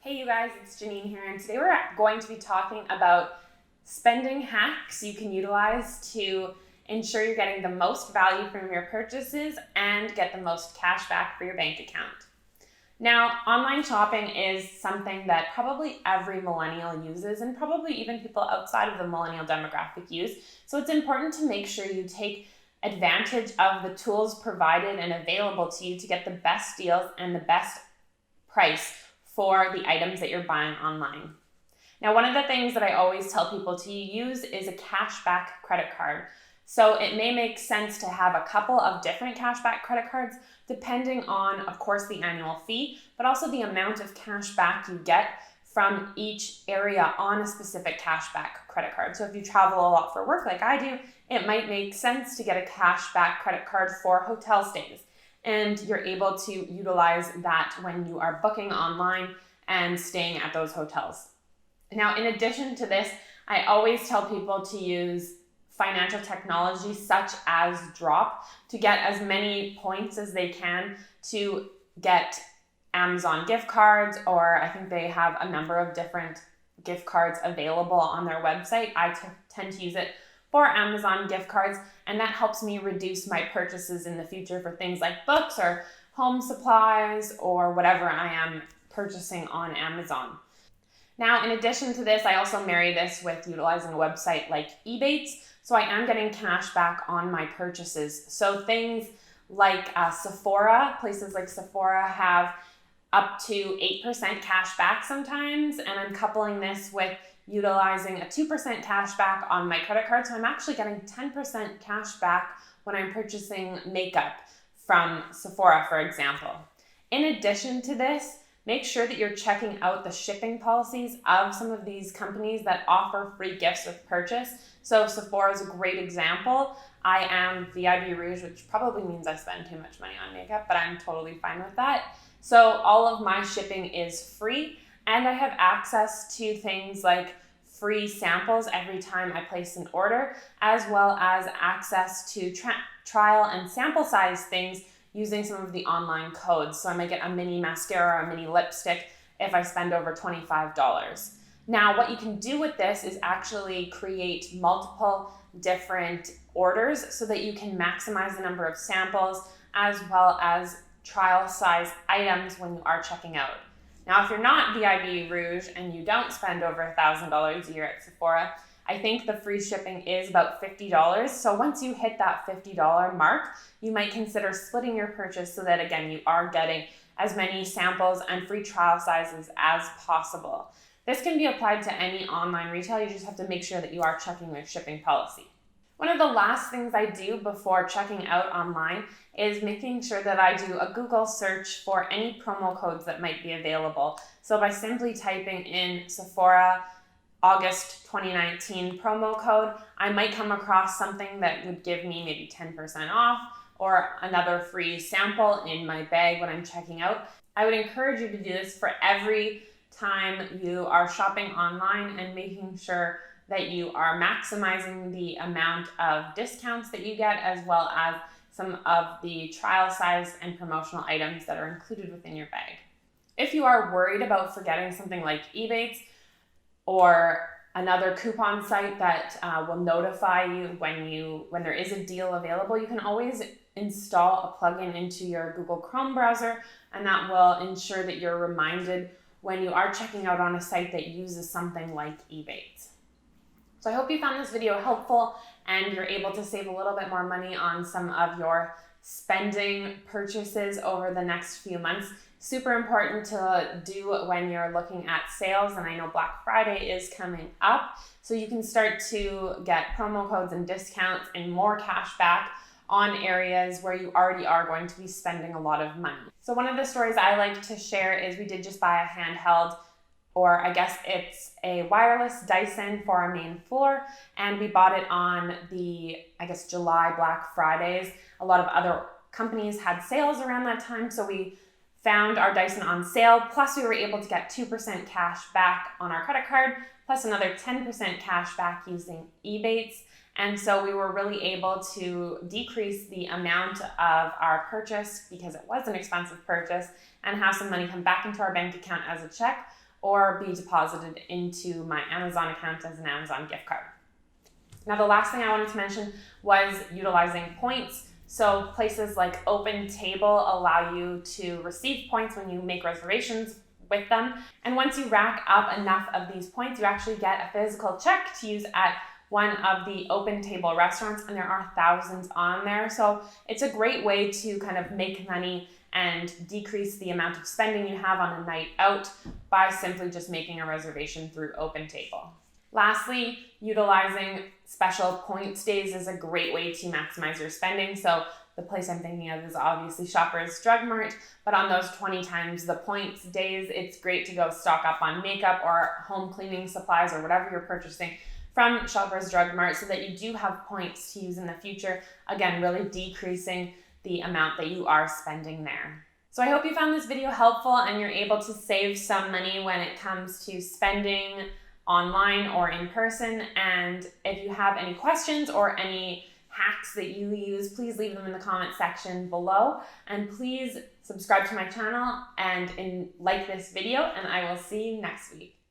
Hey you guys, it's Janine here, and today we're going to be talking about spending hacks you can utilize to ensure you're getting the most value from your purchases and get the most cash back for your bank account. Now, online shopping is something that probably every millennial uses, and probably even people outside of the millennial demographic use. So it's important to make sure you take advantage of the tools provided and available to you to get the best deals and the best price for the items that you're buying online. Now, one of the things that I always tell people to use is a cashback credit card. So it may make sense to have a couple of different cashback credit cards depending on, of course, the annual fee, but also the amount of cash back you get from each area on a specific cashback credit card. So if you travel a lot for work like I do, it might make sense to get a cashback credit card for hotel stays. And you're able to utilize that when you are booking online and staying at those hotels. Now, in addition to this, I always tell people to use financial technology such as Drop to get as many points as they can to get Amazon gift cards, or I think they have a number of different gift cards available on their website. I tend to use it for Amazon gift cards, and that helps me reduce my purchases in the future for things like books or home supplies or whatever I am purchasing on Amazon. Now, in addition to this, I also marry this with utilizing a website like eBates, so I am getting cash back on my purchases. So things like Sephora, places like Sephora have up to 8% cash back sometimes, and I'm coupling this with utilizing a 2% cash back on my credit card. So I'm actually getting 10% cash back when I'm purchasing makeup from Sephora, for example. In addition to this, make sure that you're checking out the shipping policies of some of these companies that offer free gifts with purchase. So Sephora is a great example. I am VIB Rouge, which probably means I spend too much money on makeup, but I'm totally fine with that. So all of my shipping is free, and I have access to things like free samples every time I place an order, as well as access to trial and sample size things using some of the online codes. So I might get a mini mascara or a mini lipstick if I spend over $25. Now, what you can do with this is actually create multiple different orders so that you can maximize the number of samples as well as trial size items when you are checking out. Now, if you're not VIB Rouge and you don't spend over $1,000 a year at Sephora, I think the free shipping is about $50. So once you hit that $50 mark, you might consider splitting your purchase so that, again, you are getting as many samples and free trial sizes as possible. This can be applied to any online retail. You just have to make sure that you are checking their shipping policy. One of the last things I do before checking out online is making sure that I do a Google search for any promo codes that might be available. So by simply typing in Sephora August 2019 promo code, I might come across something that would give me maybe 10% off or another free sample in my bag when I'm checking out. I would encourage you to do this for every time you are shopping online and making sure that you are maximizing the amount of discounts that you get, as well as some of the trial size and promotional items that are included within your bag. If you are worried about forgetting something like eBates or another coupon site that will notify you when there is a deal available, you can always install a plugin into your Google Chrome browser, and that will ensure that you're reminded when you are checking out on a site that uses something like eBates. So I hope you found this video helpful and you're able to save a little bit more money on some of your spending purchases over the next few months. Super important to do when you're looking at sales, and I know Black Friday is coming up, so you can start to get promo codes and discounts and more cash back on areas where you already are going to be spending a lot of money. So one of the stories I like to share is we did just buy a handheld, or I guess it's a wireless Dyson for our main floor, and we bought it on the, July Black Fridays. A lot of other companies had sales around that time, so we found our Dyson on sale, plus we were able to get 2% cash back on our credit card, plus another 10% cash back using eBates. And so we were really able to decrease the amount of our purchase because it was an expensive purchase and have some money come back into our bank account as a check, or be deposited into my Amazon account as an Amazon gift card. Now, the last thing I wanted to mention was utilizing points. So places like OpenTable allow you to receive points when you make reservations with them. And once you rack up enough of these points, you actually get a physical check to use at one of the OpenTable restaurants, and there are thousands on there. So it's a great way to kind of make money and decrease the amount of spending you have on a night out by simply just making a reservation through OpenTable. Lastly, utilizing special points days is a great way to maximize your spending. So the place I'm thinking of is obviously Shoppers Drug Mart, but on those 20 times the points days, it's great to go stock up on makeup or home cleaning supplies or whatever you're purchasing from Shoppers Drug Mart so that you do have points to use in the future. Again, really decreasing the amount that you are spending there. So I hope you found this video helpful and you're able to save some money when it comes to spending online or in person. And if you have any questions or any hacks that you use, please leave them in the comment section below. And please subscribe to my channel and like this video, and I will see you next week.